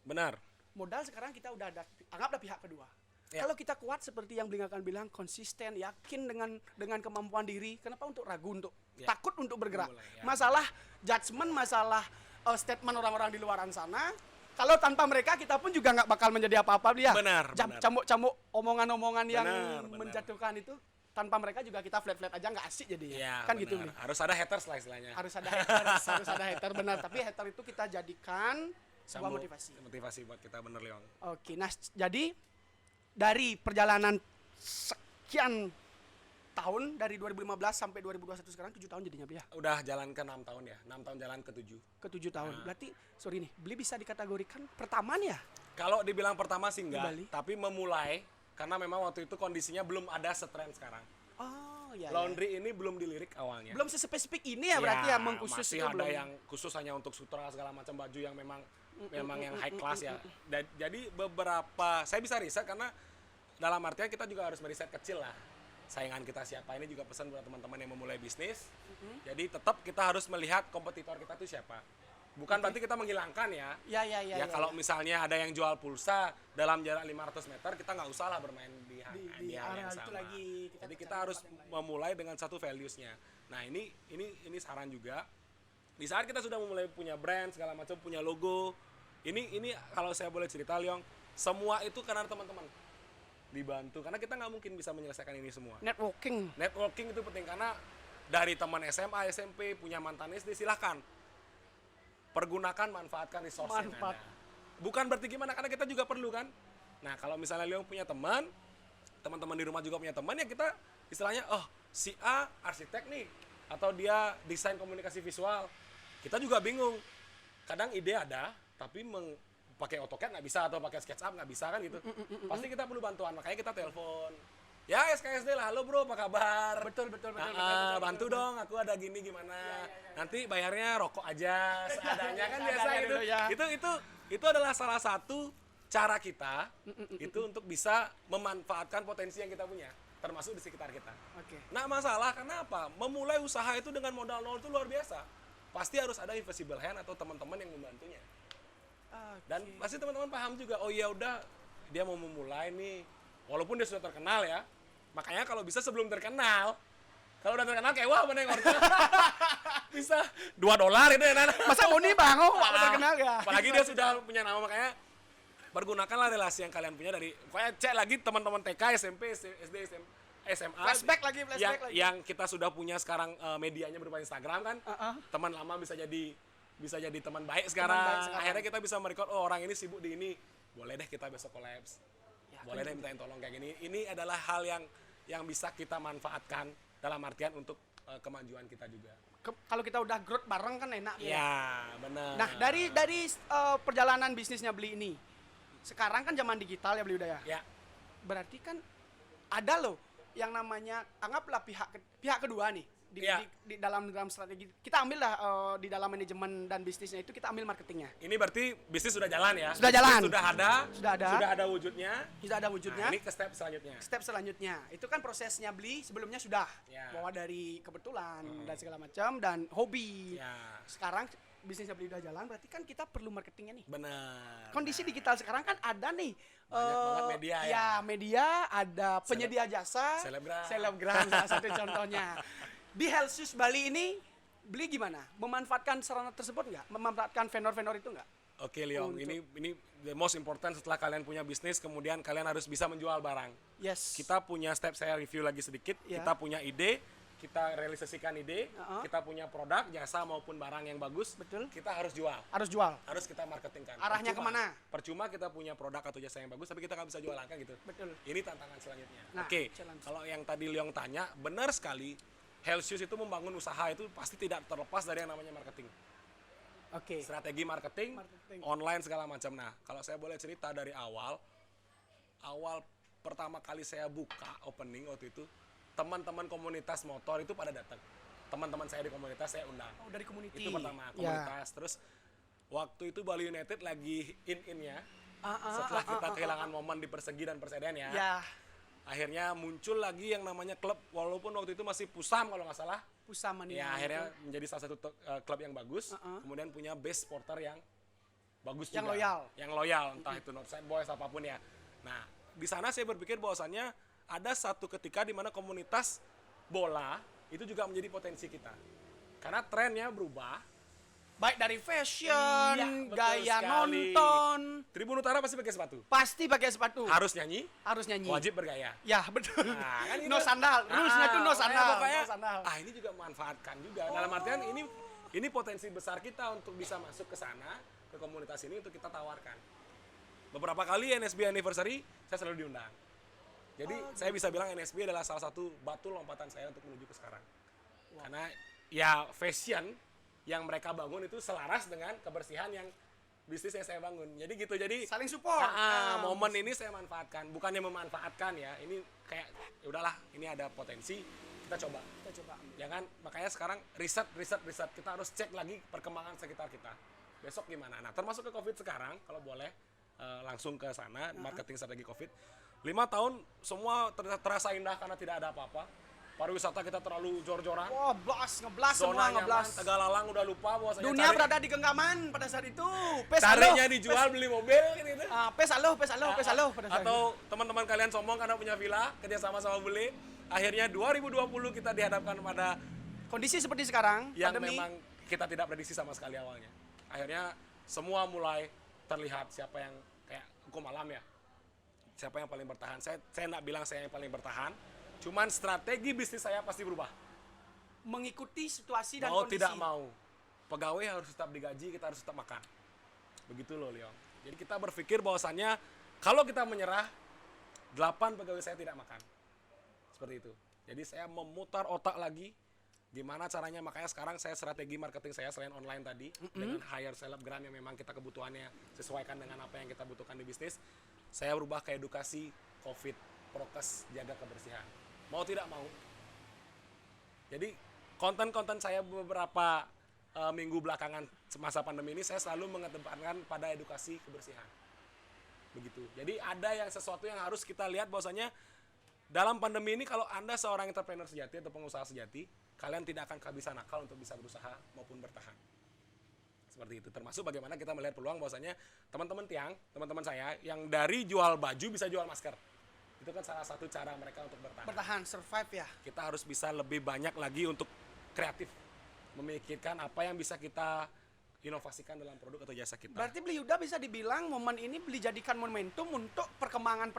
Speaker 1: Benar.
Speaker 2: Modal sekarang kita udah ada, anggap ada pihak kedua.
Speaker 1: Ya.
Speaker 2: Kalau kita kuat seperti yang Blingakan bilang, konsisten, yakin dengan kemampuan diri, kenapa untuk ragu, untuk takut untuk bergerak?
Speaker 1: Mulai, ya.
Speaker 2: Masalah judgement, masalah statement orang-orang di luaran sana, kalau tanpa mereka kita pun juga nggak bakal menjadi apa-apa dia.
Speaker 1: Benar.
Speaker 2: Cambuk-cambuk omongan-omongan yang
Speaker 1: Benar.
Speaker 2: menjatuhkan itu, tanpa mereka juga kita flat-flat aja nggak asik jadinya.
Speaker 1: Ya,
Speaker 2: Kan
Speaker 1: benar.
Speaker 2: gitu Bli.
Speaker 1: Harus ada haters lah istilahnya.
Speaker 2: Harus ada hater benar, tapi hater itu kita jadikan sebuah motivasi.
Speaker 1: Motivasi buat kita bener Leong.
Speaker 2: Oke, nah jadi dari perjalanan sekian tahun dari 2015 sampai 2021 sekarang 7 tahun jadinya ya.
Speaker 1: Udah jalan ke 6 tahun ya. 6 tahun jalan ke 7.
Speaker 2: Ke 7 tahun. Berarti sorry nih, Beli bisa dikategorikan pertama nih ya?
Speaker 1: Kalau dibilang pertama sih
Speaker 2: Di
Speaker 1: enggak,
Speaker 2: Bali?
Speaker 1: tapi memulai karena memang waktu itu kondisinya belum ada setren sekarang.
Speaker 2: Oh, iya.
Speaker 1: Laundry ini belum dilirik awalnya.
Speaker 2: Belum sespesifik ini ya berarti ya mengkhusus
Speaker 1: masih
Speaker 2: itu
Speaker 1: ada
Speaker 2: belum.
Speaker 1: yang khusus hanya untuk sutra segala macam baju yang memang yang high class ya. Jadi beberapa saya bisa riset karena dalam artian kita juga harus meriset kecil lah. Saingan kita siapa, ini juga pesan buat teman-teman yang memulai bisnis. Jadi tetap kita harus melihat kompetitor kita itu siapa. Bukan berarti kita menghilangkan ya.
Speaker 2: Ya,
Speaker 1: Kalau misalnya ada yang jual pulsa dalam jarak 500 meter, kita nggak usah lah bermain di hal
Speaker 2: area
Speaker 1: yang
Speaker 2: itu
Speaker 1: sama.
Speaker 2: lagi, kita
Speaker 1: Jadi
Speaker 2: cari
Speaker 1: kita harus
Speaker 2: tempat yang lain.
Speaker 1: memulai dengan satu values-nya. Nah ini saran juga. Di saat kita sudah memulai punya brand segala macam, punya logo, ini kalau saya boleh cerita Leong, semua itu karena teman-teman dibantu. Karena kita nggak mungkin bisa menyelesaikan ini semua.
Speaker 2: Networking.
Speaker 1: Networking itu penting karena dari teman SMA, SMP, punya mantan SD, silahkan pergunakan, manfaatkan resource yang
Speaker 2: Manfaat.
Speaker 1: ada. Bukan berarti gimana, karena kita juga perlu kan. Nah kalau misalnya Leong punya teman, teman-teman di rumah juga punya teman ya kita istilahnya si A arsitek nih atau dia desain komunikasi visual. Kita juga bingung. Kadang ide ada tapi pakai AutoCAD nggak bisa atau pakai SketchUp nggak bisa kan gitu. Pasti kita perlu bantuan, makanya kita telepon. Ya SKSD lah, halo bro, apa kabar?
Speaker 2: Betul.
Speaker 1: Bantu dong, aku ada gini gimana. Nanti bayarnya rokok aja, seadanya kan biasa gitu.
Speaker 2: Dulu, ya.
Speaker 1: Itu adalah salah satu cara kita itu untuk bisa memanfaatkan potensi yang kita punya, termasuk di sekitar kita.
Speaker 2: Oke.
Speaker 1: Nah masalah kenapa? Memulai usaha itu dengan modal nol itu luar biasa. Pasti harus ada invisible hand atau teman-teman yang membantunya. Dan pasti teman-teman paham juga, oh ya udah dia mau memulai nih, walaupun dia sudah terkenal ya. Makanya kalau bisa sebelum terkenal, kalau udah terkenal kayak wah bener ngornya. Bisa $2 itu ya Nana.
Speaker 2: Masa Uni bang, terkenal ya.
Speaker 1: Apalagi dia sudah punya nama, makanya pergunakanlah relasi yang kalian punya dari, pokoknya cek lagi teman-teman TK, SMP, SD, SMA.
Speaker 2: Flashback lagi.
Speaker 1: Yang kita sudah punya sekarang medianya berupa Instagram kan. Teman lama bisa jadi teman baik sekarang. Akhirnya kita bisa merecord, oh orang ini sibuk di ini. Boleh deh kita besok collabs. Boleh deh mintain tolong kayak gini. Ini adalah hal yang bisa kita manfaatkan dalam artian untuk kemajuan kita juga.
Speaker 2: Kalau kita udah growth bareng kan enak.
Speaker 1: Ya, benar.
Speaker 2: Nah, dari perjalanan bisnisnya Beli ini, sekarang kan zaman digital ya Beli udah ya.
Speaker 1: Ya.
Speaker 2: Berarti kan ada loh yang namanya anggaplah pihak kedua nih di dalam strategi. Kita ambil lah di dalam manajemen dan bisnisnya itu kita ambil marketingnya.
Speaker 1: Ini berarti bisnis sudah jalan ya?
Speaker 2: Sudah jalan.
Speaker 1: Sudah ada wujudnya.
Speaker 2: Sudah ada wujudnya.
Speaker 1: Nah, ini ke step selanjutnya.
Speaker 2: Step selanjutnya itu kan prosesnya Beli sebelumnya sudah bawa dari kebetulan dan segala macam dan hobi. Sekarang bisnisnya Beli udah jalan, berarti kan kita perlu marketingnya nih.
Speaker 1: Benar.
Speaker 2: Kondisi digital sekarang kan ada nih
Speaker 1: banyak banget media ya.
Speaker 2: Media, ada penyedia jasa, selebgram salah satu contohnya. Di Helsius Bali ini Beli gimana? Memanfaatkan sarana tersebut nggak? Memanfaatkan vendor-vendor itu nggak?
Speaker 1: Oke Leong, ini the most important setelah kalian punya bisnis, kemudian kalian harus bisa menjual barang.
Speaker 2: Yes.
Speaker 1: Kita punya step, saya review lagi sedikit. Kita punya ide, kita realisasikan ide, kita punya produk, jasa maupun barang yang bagus.
Speaker 2: Betul.
Speaker 1: Kita harus jual.
Speaker 2: Harus
Speaker 1: kita marketingkan.
Speaker 2: Arahnya kemana?
Speaker 1: Percuma kita punya produk atau jasa yang bagus, tapi kita nggak bisa jualan kan gitu.
Speaker 2: Betul.
Speaker 1: Ini tantangan selanjutnya.
Speaker 2: Nah,
Speaker 1: kalau yang tadi Leong tanya, benar sekali. Helsius itu membangun usaha itu pasti tidak terlepas dari yang namanya marketing. Strategi marketing, online segala macam. Nah, kalau saya boleh cerita dari awal pertama kali saya buka opening waktu itu, teman-teman komunitas motor itu pada datang. Teman-teman saya di komunitas saya undang.
Speaker 2: Oh, dari community.
Speaker 1: Itu pertama komunitas. Terus waktu itu Bali United lagi in-innya. Setelah kita kehilangan momen di Persegi dan Perseden ya. Akhirnya muncul lagi yang namanya klub, walaupun waktu itu masih Pusam kalau nggak salah.
Speaker 2: Pusam nih.
Speaker 1: Ya akhirnya menjadi salah satu klub yang bagus. Kemudian punya base supporter yang bagus juga. Yang loyal, entah itu Northside Boys apapun ya. Nah, di sana saya berpikir bahwasannya ada satu ketika di mana komunitas bola itu juga menjadi potensi kita. Karena trennya berubah.
Speaker 2: Baik dari fashion, gaya nonton.
Speaker 1: Tribun Utara pasti pakai sepatu.
Speaker 2: Pasti pakai sepatu.
Speaker 1: Harus nyanyi.
Speaker 2: Wajib
Speaker 1: bergaya.
Speaker 2: Ya betul.
Speaker 1: Nah, kan
Speaker 2: no sandal. Rulesnya itu no sandal.
Speaker 1: Ini juga memanfaatkan juga. Dalam artian ini potensi besar kita untuk bisa masuk ke sana, ke komunitas ini untuk kita tawarkan. Beberapa kali NSB Anniversary saya selalu diundang. Jadi saya bisa bilang NSB adalah salah satu batu lompatan saya untuk menuju ke sekarang. Karena ya fashion yang mereka bangun itu selaras dengan kebersihan yang bisnis yang saya bangun. Jadi gitu. Jadi
Speaker 2: saling support.
Speaker 1: Momen ini saya manfaatkan, bukannya memanfaatkan ya. Ini kayak ya udahlah, ini ada potensi, kita coba. Ya kan? Makanya sekarang riset. Kita harus cek lagi perkembangan sekitar kita. Besok gimana? Nah, termasuk ke Covid sekarang kalau boleh langsung ke sana, marketing strategi Covid. 5 tahun semua terasa indah karena tidak ada apa-apa. Pariwisata kita terlalu jor-joran.
Speaker 2: Wah, ngeblas semua ngeblas.
Speaker 1: Tegalalang udah lupa bahwasanya
Speaker 2: dunia berada di genggaman pada saat itu.
Speaker 1: Tariknya dijual beli mobil gitu.
Speaker 2: Pesalo pada saat
Speaker 1: atau teman-teman kalian sombong karena punya villa kerja sama Bule. Akhirnya 2020 kita dihadapkan pada
Speaker 2: kondisi seperti sekarang
Speaker 1: yang memang kita tidak prediksi sama sekali awalnya. Akhirnya semua mulai terlihat siapa yang kayak hukum alam ya. Siapa yang paling bertahan. Saya enggak bilang saya yang paling bertahan. Cuman strategi bisnis saya pasti berubah.
Speaker 2: Mengikuti situasi dan
Speaker 1: mau
Speaker 2: kondisi.
Speaker 1: Tidak mau. Pegawai harus tetap digaji, kita harus tetap makan. Begitu loh, Leong. Jadi kita berpikir bahwasannya kalau kita menyerah, 8 pegawai saya tidak makan. Seperti itu. Jadi saya memutar otak lagi gimana caranya, makanya sekarang saya strategi marketing saya selain online tadi dengan hire selebgram yang memang kita kebutuhannya sesuaikan dengan apa yang kita butuhkan di bisnis, saya berubah ke edukasi COVID, prokes, jaga kebersihan. Mau tidak mau. Jadi konten-konten saya beberapa minggu belakangan semasa pandemi ini saya selalu mengedepankan pada edukasi kebersihan. Begitu. Jadi ada yang sesuatu yang harus kita lihat bahwasanya dalam pandemi ini kalau Anda seorang entrepreneur sejati atau pengusaha sejati, kalian tidak akan kehabisan akal untuk bisa berusaha maupun bertahan. Seperti itu. Termasuk bagaimana kita melihat peluang bahwasanya teman-teman saya yang dari jual baju bisa jual masker. Itu kan salah satu cara mereka untuk bertahan.
Speaker 2: Bertahan, survive ya.
Speaker 1: Kita harus bisa lebih banyak lagi untuk kreatif, memikirkan apa yang bisa kita inovasikan dalam produk atau jasa kita.
Speaker 2: Berarti Beli Yuda bisa dibilang momen ini Beli jadikan momentum untuk perkembangan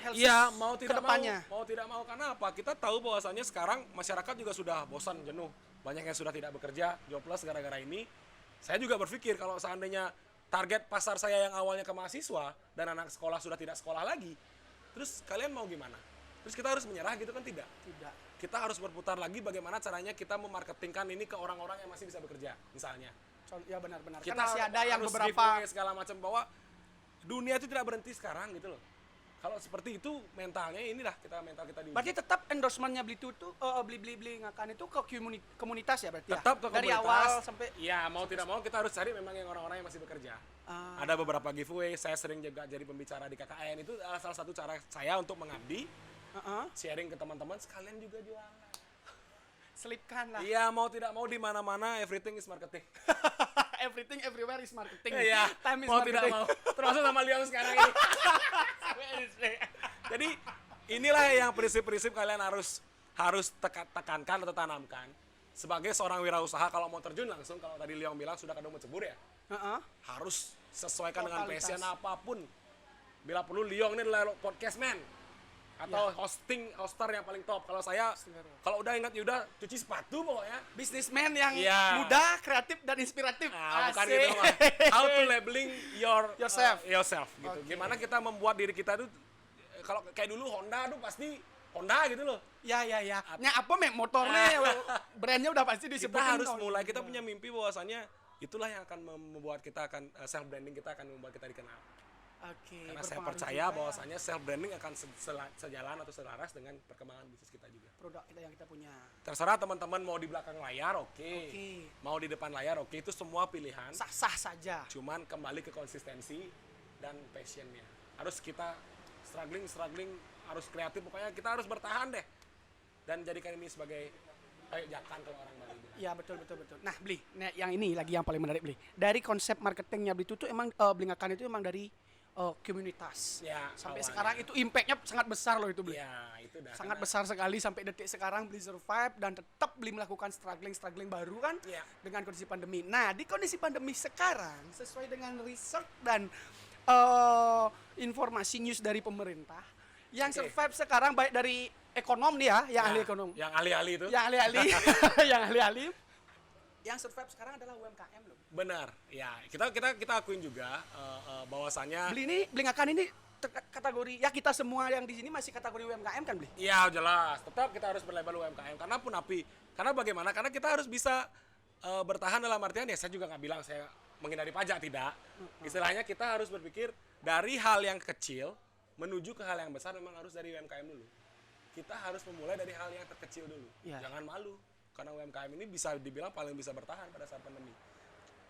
Speaker 2: health
Speaker 1: Iya, mau tidak
Speaker 2: kedepannya.
Speaker 1: mau karena apa? Kita tahu bahwasannya sekarang masyarakat juga sudah bosan, jenuh. Banyak yang sudah tidak bekerja, jobless gara-gara ini. Saya juga berpikir kalau seandainya target pasar saya yang awalnya ke mahasiswa dan anak sekolah sudah tidak sekolah lagi, terus kalian mau gimana? Terus kita harus menyerah gitu kan? Tidak. Kita harus berputar lagi bagaimana caranya kita memarketingkan ini ke orang-orang yang masih bisa bekerja, misalnya.
Speaker 2: Ya benar-benar.
Speaker 1: Kita
Speaker 2: Kan masih ada yang
Speaker 1: harus
Speaker 2: beberapa
Speaker 1: giveaway segala macam, bahwa dunia itu tidak berhenti sekarang gitu loh. Kalau seperti itu mental kita di.
Speaker 2: Berarti tetap endorsementnya Beli Tutu, beli ngakan itu ke komunitas ya berarti
Speaker 1: Tetap
Speaker 2: ya?
Speaker 1: ke
Speaker 2: Dari
Speaker 1: komunitas.
Speaker 2: awal sampai
Speaker 1: Ya mau tidak mau kita harus cari memang yang orang-orang yang masih bekerja. Ada beberapa giveaway, saya sering juga jadi pembicara di KKN, itu adalah salah satu cara saya untuk mengabdi, sharing ke teman-teman, sekalian juga jualan.
Speaker 2: selipkan lah.
Speaker 1: Iya, mau tidak mau di mana-mana everything is marketing.
Speaker 2: Everything everywhere is marketing.
Speaker 1: Iya,
Speaker 2: Time is
Speaker 1: mau
Speaker 2: marketing.
Speaker 1: tidak mau. Termasuk sama Leon sekarang ini. Jadi inilah yang prinsip-prinsip kalian harus tekankan atau tanamkan sebagai seorang wirausaha. Kalau mau terjun langsung, kalau tadi Leon bilang sudah kadang mencebur ya, harus sesuaikan dengan
Speaker 2: Totalitas.
Speaker 1: passion apapun. Bila perlu Leon ini adalah podcast man atau hoster yang paling top. Kalau saya, kalau udah ingat Yuda cuci sepatu pokoknya.
Speaker 2: Businessman yang
Speaker 1: Iya.
Speaker 2: muda, kreatif dan inspiratif.
Speaker 1: Nah, bukan
Speaker 2: Asik.
Speaker 1: gitu, Mas. How to labeling yourself gitu.
Speaker 2: Oke.
Speaker 1: Gimana kita membuat diri kita tuh, kalau kayak dulu Honda tuh pasti Honda gitu loh.
Speaker 2: Ya. Nya apa motornya brandnya udah pasti
Speaker 1: Kita
Speaker 2: disebutkan.
Speaker 1: harus mulai, kita punya mimpi bahwasannya itulah yang akan membuat kita akan self branding, kita akan membuat kita dikenal.
Speaker 2: Oke.
Speaker 1: Karena saya
Speaker 2: berpengaruh
Speaker 1: percaya
Speaker 2: juga
Speaker 1: bahwasannya self branding akan sejalan atau selaras dengan perkembangan bisnis kita juga.
Speaker 2: produk kita yang kita punya.
Speaker 1: Terserah teman-teman mau di belakang layar, oke.
Speaker 2: Oke.
Speaker 1: Mau di depan layar, oke. Itu semua pilihan.
Speaker 2: Sah-sah saja.
Speaker 1: Cuman kembali ke konsistensi dan passionnya. Harus kita struggling, harus kreatif. Pokoknya kita harus bertahan deh. Dan jadikan ini sebagai kayak jakan kalau orang Bali bilang.
Speaker 2: Ya betul. Nah Beli, yang ini lagi yang paling menarik Beli. Dari konsep marketingnya Beli itu emang Beli ngakan itu emang dari komunitas.
Speaker 1: Ya,
Speaker 2: Sampai
Speaker 1: awalnya.
Speaker 2: sekarang itu impact-nya sangat besar loh itu Beli.
Speaker 1: Ya, itu dah.
Speaker 2: Sangat
Speaker 1: Karena-
Speaker 2: besar sekali sampai detik sekarang Beli survive dan tetap Beli melakukan struggling baru kan
Speaker 1: Iya.
Speaker 2: dengan kondisi pandemi. Nah di kondisi pandemi sekarang sesuai dengan research dan informasi news dari pemerintah yang
Speaker 1: Oke.
Speaker 2: survive sekarang baik dari ekonom nih ya, yang ahli ekonom,
Speaker 1: Yang ahli-ahli itu.
Speaker 2: yang ahli-ahli, yang ahli-ahli, yang survive sekarang adalah UMKM loh.
Speaker 1: Benar. Ya, kita akuin juga bahwasannya
Speaker 2: Beli ngakan ini kategori ya kita semua yang di sini masih kategori UMKM kan Beli?
Speaker 1: iya jelas, tetap kita harus berlabel UMKM karena pun api. Karena bagaimana? Karena kita harus bisa bertahan dalam artian ya saya juga nggak bilang saya menghindari pajak, tidak. Istilahnya kita harus berpikir dari hal yang kecil menuju ke hal yang besar, memang harus dari UMKM dulu. Kita harus memulai dari hal yang terkecil dulu.
Speaker 2: Ya.
Speaker 1: Jangan malu karena UMKM ini bisa dibilang paling bisa bertahan pada saat pandemi.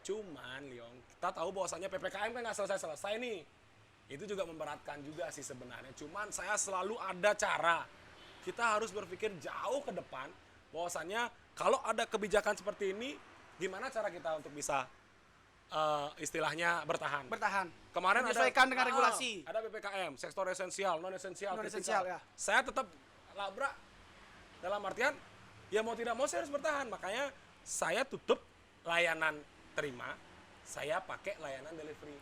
Speaker 1: Cuman Leong, kita tahu bahwasannya PPKM kan nggak selesai nih. Itu juga memberatkan juga sih sebenarnya. Cuman saya selalu ada cara. Kita harus berpikir jauh ke depan bahwasannya kalau ada kebijakan seperti ini, gimana cara kita untuk bisa istilahnya bertahan. Kemarin
Speaker 2: Menyesuaikan
Speaker 1: ada
Speaker 2: dengan regulasi.
Speaker 1: Ada PPKM, sektor esensial, non esensial,
Speaker 2: Non-esensial, ya.
Speaker 1: Saya tetap labrak dalam artian ya mau tidak mau saya harus bertahan. Makanya saya tutup layanan terima, saya pakai layanan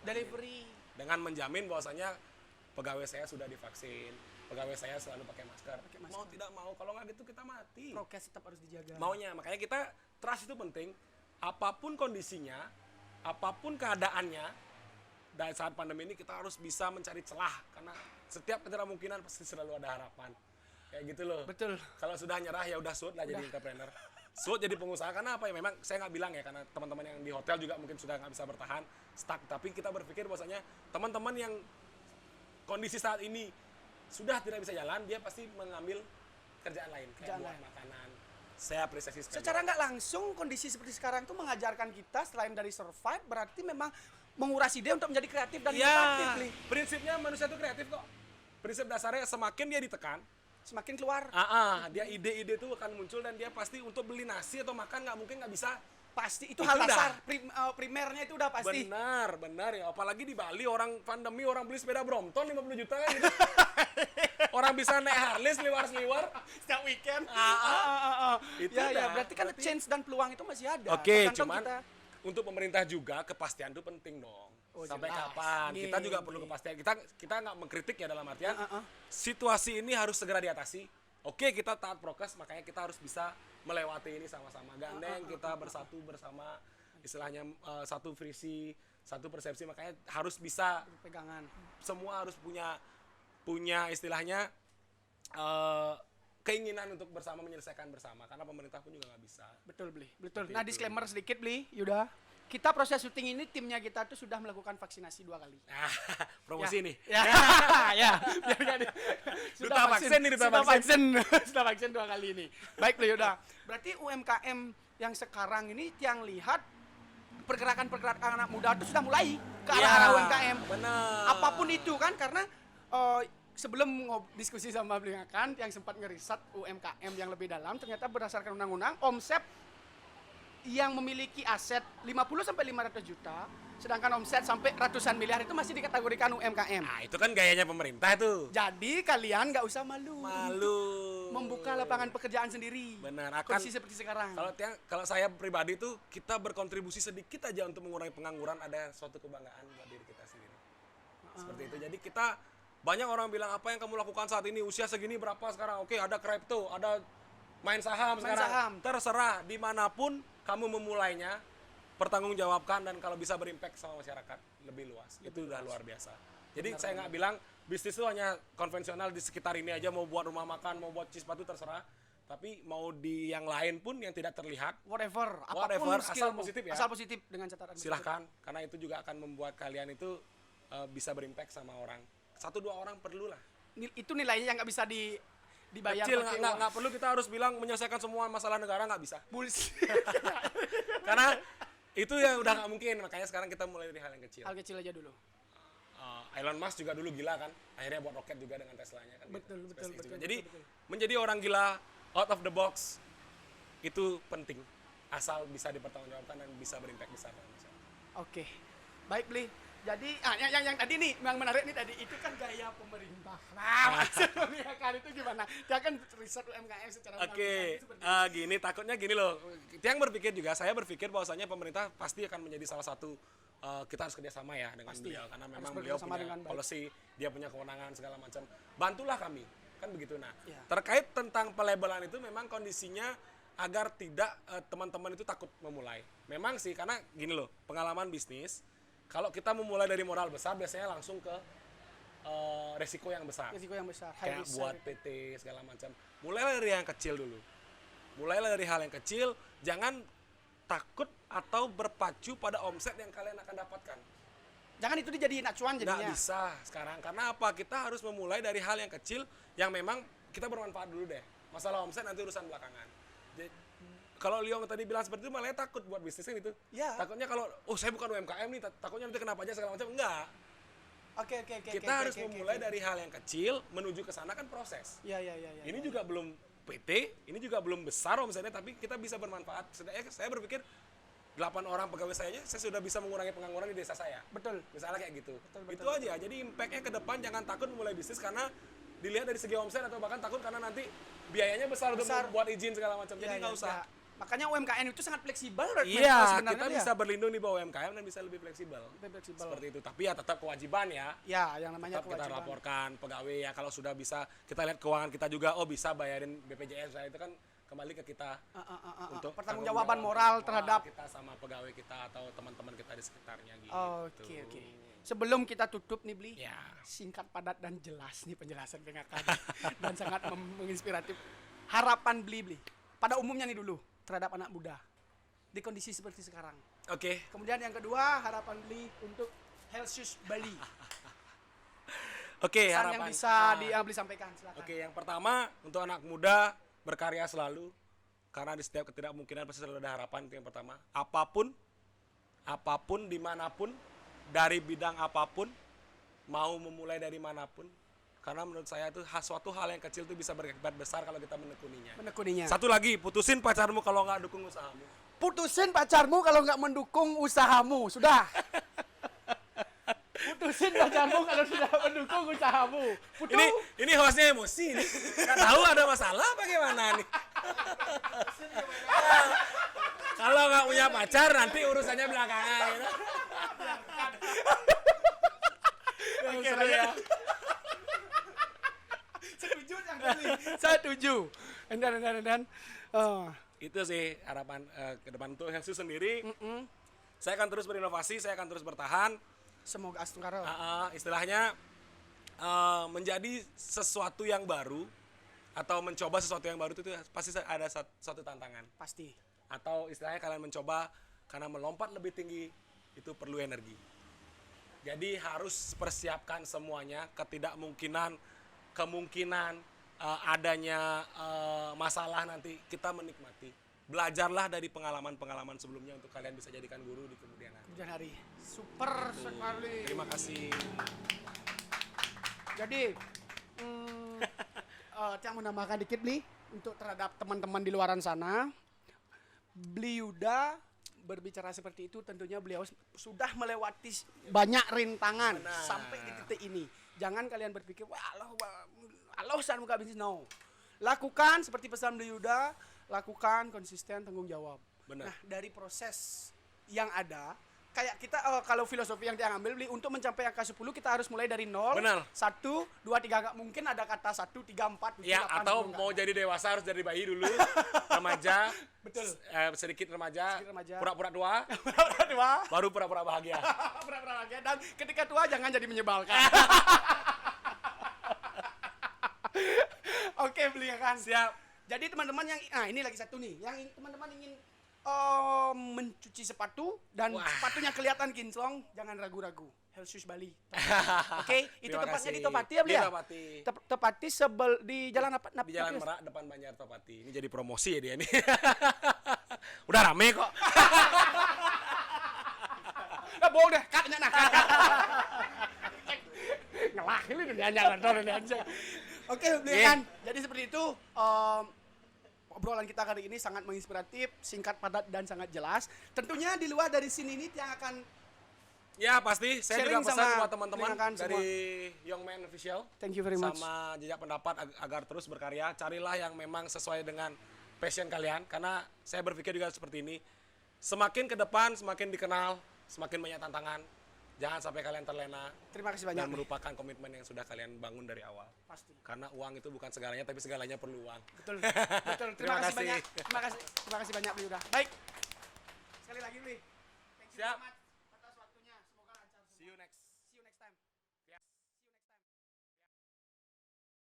Speaker 1: delivery. Dengan menjamin bahwasanya pegawai saya sudah divaksin, pegawai saya selalu pakai masker. Mau tidak mau, kalau nggak gitu kita mati.
Speaker 2: Prokes tetap harus dijaga.
Speaker 1: Maunya, makanya kita trust itu penting. Apapun kondisinya, apapun keadaannya, dari saat pandemi ini kita harus bisa mencari celah karena setiap ketidakmungkinan pasti selalu ada harapan. Kayak gitu loh.
Speaker 2: Betul.
Speaker 1: Kalau sudah nyerah ya udah shoot lah jadi entrepreneur. Shoot jadi pengusaha karena apa ya? Memang saya nggak bilang ya karena teman-teman yang di hotel juga mungkin sudah nggak bisa bertahan stuck. Tapi kita berpikir bahwasanya teman-teman yang kondisi saat ini sudah tidak bisa jalan, dia pasti mengambil kerjaan lain kayak buat makanan. Saya apresiasi sekali.
Speaker 2: Secara nggak langsung kondisi seperti sekarang tuh mengajarkan kita selain dari survive berarti memang menguras ide untuk menjadi kreatif dan inovatif.
Speaker 1: Ya, prinsipnya manusia itu kreatif kok. Prinsip dasarnya semakin dia ditekan,
Speaker 2: Semakin keluar
Speaker 1: dia ide-ide itu akan muncul dan dia pasti untuk beli nasi atau makan nggak bisa.
Speaker 2: pasti itu
Speaker 1: Itu
Speaker 2: hal
Speaker 1: udah.
Speaker 2: dasar primernya itu udah pasti.
Speaker 1: Benar ya. Apalagi di Bali orang pandemi orang beli sepeda Brompton 50 juta kan gitu. Orang bisa naik Harley seliwar-seliwar
Speaker 2: Setiap weekend.
Speaker 1: Itu
Speaker 2: Ya,
Speaker 1: udah.
Speaker 2: berarti kan chance dan peluang itu masih ada.
Speaker 1: Oke,
Speaker 2: Tergantung
Speaker 1: cuman
Speaker 2: kita.
Speaker 1: untuk pemerintah juga kepastian itu penting dong.
Speaker 2: Oh,
Speaker 1: Sampai
Speaker 2: jelas.
Speaker 1: kapan? Kita juga
Speaker 2: Nih.
Speaker 1: perlu kepastian. Kita nggak mengkritik ya dalam artian situasi ini harus segera diatasi. Oke, kita taat prokes, makanya kita harus bisa melewati ini sama-sama. Gandeng kita bersatu bersama, istilahnya satu visi, satu persepsi. Makanya harus bisa
Speaker 2: Pegangan.
Speaker 1: semua harus punya istilahnya keinginan untuk bersama menyelesaikan bersama. Karena pemerintah pun juga nggak bisa.
Speaker 2: Betul, Bli. Betul. Nah, disclaimer sedikit, Bli. Yuda. Kita proses syuting ini timnya kita tuh sudah melakukan vaksinasi 2 kali.
Speaker 1: Promosi nih.
Speaker 2: Ya, ya. Biar nggak di-
Speaker 1: Duta vaksin nih, duta
Speaker 2: sudah
Speaker 1: vaksin.
Speaker 2: sudah vaksin 2 kali ini. Baik, Bli, Yuda. Berarti UMKM yang sekarang ini yang lihat pergerakan anak muda itu sudah mulai ke arah UMKM.
Speaker 1: Benar.
Speaker 2: Apapun itu kan karena sebelum diskusi sama beliau kan yang sempat ngeriset UMKM yang lebih dalam ternyata berdasarkan undang-undang omset yang memiliki aset 50 sampai 500 juta sedangkan omset sampai ratusan miliar itu masih dikategorikan UMKM.
Speaker 1: Nah, itu kan gayanya pemerintah tuh.
Speaker 2: Jadi kalian nggak usah malu membuka lapangan pekerjaan sendiri.
Speaker 1: Benar,
Speaker 2: Kondisi seperti sekarang.
Speaker 1: kalau saya pribadi tuh kita berkontribusi sedikit aja untuk mengurangi pengangguran ada suatu kebanggaan buat diri kita sendiri. Seperti itu. Jadi kita banyak orang bilang apa yang kamu lakukan saat ini usia segini berapa sekarang? Oke, ada kripto, ada main saham sekarang.
Speaker 2: Saham.
Speaker 1: Terserah dimanapun kamu memulainya, pertanggungjawabkan dan kalau bisa berimpact sama masyarakat lebih luas. Itu udah luar biasa. Jadi saya nggak bilang bisnis itu hanya konvensional di sekitar ini aja, mau buat rumah makan, mau buat sepatu terserah. Tapi mau di yang lain pun yang tidak terlihat,
Speaker 2: Whatever,
Speaker 1: Whatever, asal
Speaker 2: skillmu.
Speaker 1: positif ya.
Speaker 2: Asal positif dengan catatan.
Speaker 1: silahkan. Karena itu juga akan membuat kalian itu bisa berimpact sama orang. 1-2 orang perlulah.
Speaker 2: Itu nilainya yang nggak bisa dibayar
Speaker 1: Kecil,
Speaker 2: pakai
Speaker 1: nggak perlu kita harus bilang menyelesaikan semua masalah negara, nggak bisa.
Speaker 2: bullshit.
Speaker 1: Karena itu yang udah nggak mungkin, makanya sekarang kita mulai dari hal yang kecil.
Speaker 2: Hal kecil aja dulu.
Speaker 1: Elon Musk juga dulu gila kan, akhirnya buat roket juga dengan Teslanya kan.
Speaker 2: Betul,
Speaker 1: gitu.
Speaker 2: betul,
Speaker 1: SpaceX
Speaker 2: betul,
Speaker 1: juga.
Speaker 2: betul,
Speaker 1: Jadi
Speaker 2: betul.
Speaker 1: menjadi orang gila, out of the box, itu penting. Asal bisa dipertanggungjawabkan dan bisa berimpact besar.
Speaker 2: Oke. Baik, Bli. Jadi yang tadi nih yang menarik nih tadi itu kan gaya pemerintah. Nah, maksudnya kan itu gimana? Dia kan riset UMKM secara
Speaker 1: Oke,
Speaker 2: seperti
Speaker 1: gini takutnya gini loh. Yang berpikir juga, saya berpikir bahwasanya pemerintah pasti akan menjadi salah satu kita harus kerjasama ya dengan
Speaker 2: Pasti.
Speaker 1: beliau karena
Speaker 2: Harus
Speaker 1: memang beliau
Speaker 2: bekerjasama
Speaker 1: punya
Speaker 2: dengan baik.
Speaker 1: policy, dia punya kewenangan segala macam. Bantulah kami, kan begitu. Nah,
Speaker 2: Ya.
Speaker 1: terkait tentang pelabelan itu memang kondisinya agar tidak teman-teman itu takut memulai. Memang sih karena gini loh, pengalaman bisnis. Kalau kita memulai dari modal besar, biasanya langsung ke resiko yang besar.
Speaker 2: risiko yang besar. High
Speaker 1: Kayak
Speaker 2: risk,
Speaker 1: buat
Speaker 2: high risk.
Speaker 1: PT segala macam. Mulailah dari yang kecil dulu. Mulailah dari hal yang kecil, jangan takut atau berpacu pada omset yang kalian akan dapatkan.
Speaker 2: Jangan itu dijadiin acuan
Speaker 1: Nggak
Speaker 2: jadinya.
Speaker 1: bisa sekarang. Karena apa? Kita harus memulai dari hal yang kecil yang memang kita bermanfaat dulu deh. Masalah omset nanti urusan belakangan. Jadi, kalau Liong tadi bilang seperti itu, malah takut buat bisnis kan itu.
Speaker 2: Ya.
Speaker 1: Takutnya kalau, saya bukan UMKM nih, takutnya nanti kenapa aja segala macam. Enggak.
Speaker 2: Oke.
Speaker 1: Kita harus memulai dari hal yang kecil, menuju ke sana kan proses.
Speaker 2: Ya.
Speaker 1: Ini juga belum PT, ini juga belum besar omsetnya, tapi kita bisa bermanfaat. Setidaknya saya berpikir 8 orang pegawai saya aja, saya sudah bisa mengurangi pengangguran di desa saya.
Speaker 2: Betul.
Speaker 1: Misalnya kayak gitu.
Speaker 2: Betul,
Speaker 1: Itu aja. Jadi impact-nya ke depan jangan takut memulai bisnis karena dilihat dari segi omset atau bahkan takut karena nanti biayanya besar untuk buat izin segala macam. Jadi nggak usah.
Speaker 2: Makanya UMKM itu sangat fleksibel.
Speaker 1: Iya,
Speaker 2: sebenarnya
Speaker 1: kita
Speaker 2: dia.
Speaker 1: bisa berlindung di bawah UMKM dan bisa lebih fleksibel.
Speaker 2: Lebih fleksibel.
Speaker 1: Seperti itu. Tapi ya tetap kewajiban ya.
Speaker 2: Ya, yang namanya
Speaker 1: Tetap kita
Speaker 2: kewajiban.
Speaker 1: laporkan pegawai ya kalau sudah bisa kita lihat keuangan kita juga bisa bayarin BPJS itu kan kembali ke kita untuk
Speaker 2: pertanggungjawaban moral terhadap
Speaker 1: kita sama pegawai kita atau teman-teman kita di sekitarnya gitu.
Speaker 2: Oke. Sebelum kita tutup nih Bli,
Speaker 1: Ya.
Speaker 2: singkat, padat dan jelas nih penjelasan PKK dan sangat menginspiratif. Harapan Bli pada umumnya nih dulu terhadap anak muda di kondisi seperti sekarang.
Speaker 1: Oke.
Speaker 2: Kemudian yang kedua, harapan Bli untuk Helsius Bali.
Speaker 1: Oke,
Speaker 2: Pesan
Speaker 1: harapan
Speaker 2: yang bisa Bli sampaikan, silakan.
Speaker 1: Oke, yang pertama untuk anak muda berkarya selalu karena di setiap ketidakmungkinan pasti selalu ada harapan, itu yang pertama. Apapun dimanapun, dari bidang apapun, mau memulai dari manapun, karena menurut saya itu suatu hal yang kecil itu bisa berakibat besar kalau kita menekuninya. Satu lagi, putusin pacarmu kalau nggak dukung usahamu.
Speaker 2: Putusin pacarmu kalau nggak mendukung usahamu, sudah. Putusin pacarmu kalau sudah mendukung usahamu.
Speaker 1: Ini hostnya emosi nih. Nggak tahu ada masalah bagaimana nih. Kalau nggak punya pacar nanti urusannya belakangan. Gitu.
Speaker 2: Oke, ya. Setuju. Dan
Speaker 1: Itu sih harapan ke depan untuk Helsius sendiri. Saya akan terus berinovasi, saya akan terus bertahan.
Speaker 2: semoga Astungkaro.
Speaker 1: Istilahnya menjadi sesuatu yang baru atau mencoba sesuatu yang baru itu pasti ada suatu tantangan.
Speaker 2: Pasti.
Speaker 1: Atau istilahnya kalian mencoba karena melompat lebih tinggi itu perlu energi. Jadi harus persiapkan semuanya, kemungkinan adanya masalah nanti kita menikmati. Belajarlah dari pengalaman-pengalaman sebelumnya untuk kalian bisa jadikan guru di kemudian hari.
Speaker 2: Super sekali.
Speaker 1: Terima kasih.
Speaker 2: Jadi, yang menambahkan dikit nih untuk terhadap teman-teman di luaran sana, Bliuda berbicara seperti itu tentunya beliau sudah melewati banyak rintangan sampai di titik ini. Jangan kalian berpikir, wah Allah san muka bisnis, no. Lakukan seperti pesan Bliuda, lakukan konsisten, tanggung jawab.
Speaker 1: Benar.
Speaker 2: Nah, dari proses yang ada, kayak kita kalau filosofi yang dia ambil Bli, untuk mencapai angka 10 kita harus mulai dari 0.
Speaker 1: Benar.
Speaker 2: 1, 2, 3, nggak mungkin ada kata 1, 3, 4, 7,
Speaker 1: Ya,
Speaker 2: 8,
Speaker 1: atau
Speaker 2: 10,
Speaker 1: mau
Speaker 2: nggak.
Speaker 1: jadi dewasa harus dari bayi dulu, remaja,
Speaker 2: Betul.
Speaker 1: sedikit remaja,
Speaker 2: remaja.
Speaker 1: pura-pura tua,
Speaker 2: Dua.
Speaker 1: baru pura-pura bahagia.
Speaker 2: Pura-pura bahagia. Dan ketika tua jangan jadi menyebalkan. Oke, Bli ya kan.
Speaker 1: Siap.
Speaker 2: Jadi teman-teman yang ini lagi satu nih, yang teman-teman ingin mencuci sepatu dan sepatunya kelihatan kinclong, jangan ragu-ragu. Helsius Bali. Oke, itu
Speaker 1: Terima
Speaker 2: tempatnya
Speaker 1: kasih.
Speaker 2: di Topati ya, Bli ya?
Speaker 1: Di Topati.
Speaker 2: Tepati di jalan apa?
Speaker 1: Di Jalan Merak depan Banjar Topati. Ini jadi promosi ya dia nih. Udah rame kok.
Speaker 2: Bohong deh, cut. Ngelah ini dia. Oke, Bli kan. Jadi seperti itu obrolan kita kali ini sangat menginspiratif, singkat, padat dan sangat jelas. Tentunya di luar dari sini ini yang akan
Speaker 1: Ya pasti, saya
Speaker 2: sharing
Speaker 1: juga pesan
Speaker 2: sama
Speaker 1: buat teman-teman dari Young Man Official.
Speaker 2: Thank you very much.
Speaker 1: Sama Jejak Pendapat agar terus berkarya. Carilah yang memang sesuai dengan passion kalian. Karena saya berpikir juga seperti ini. Semakin ke depan, semakin dikenal, semakin banyak tantangan. Jangan sampai kalian terlena.
Speaker 2: Terima kasih banyak.
Speaker 1: Dan melupakan komitmen yang sudah kalian bangun dari awal.
Speaker 2: Pasti.
Speaker 1: Karena uang itu bukan segalanya, tapi segalanya perlu uang.
Speaker 2: Betul. Terima kasih banyak. Terima kasih banyak, Bli udah. Baik. Sekali lagi, Bli. Thank you
Speaker 1: Siap.
Speaker 2: so much.